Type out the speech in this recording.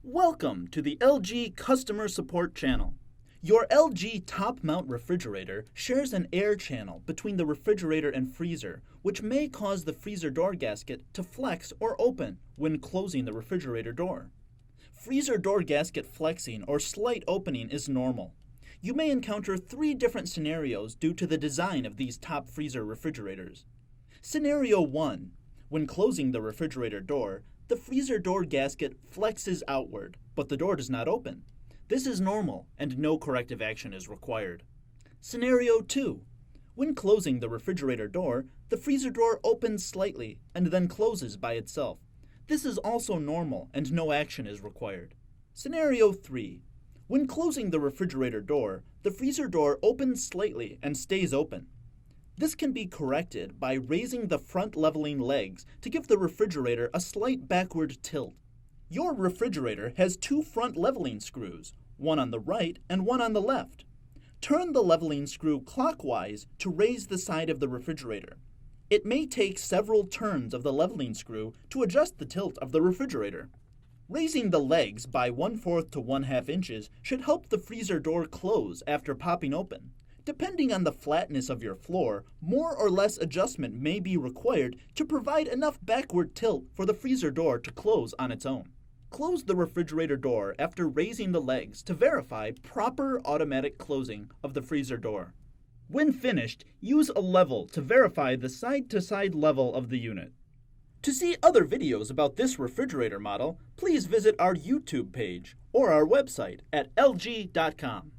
Welcome to the LG Customer Support Channel. Your LG top-mount refrigerator shares an air channel between the refrigerator and freezer, which may cause the freezer door gasket to flex or open when closing the refrigerator door. Freezer door gasket flexing or slight opening is normal. You may encounter 3 different scenarios due to the design of these top freezer refrigerators. Scenario 1. When closing the refrigerator door, the freezer door gasket flexes outward, but the door does not open. This is normal, and no corrective action is required. Scenario 2. When closing the refrigerator door, the freezer door opens slightly and then closes by itself. This is also normal, and no action is required. Scenario 3. When closing the refrigerator door, the freezer door opens slightly and stays open. This can be corrected by raising the front leveling legs to give the refrigerator a slight backward tilt. Your refrigerator has 2 front leveling screws, one on the right and one on the left. Turn the leveling screw clockwise to raise the side of the refrigerator. It may take several turns of the leveling screw to adjust the tilt of the refrigerator. Raising the legs by 1/4 to 1/2 inches should help the freezer door close after popping open. Depending on the flatness of your floor, more or less adjustment may be required to provide enough backward tilt for the freezer door to close on its own. Close the refrigerator door after raising the legs to verify proper automatic closing of the freezer door. When finished, use a level to verify the side-to-side level of the unit. To see other videos about this refrigerator model, please visit our YouTube page or our website at lg.com.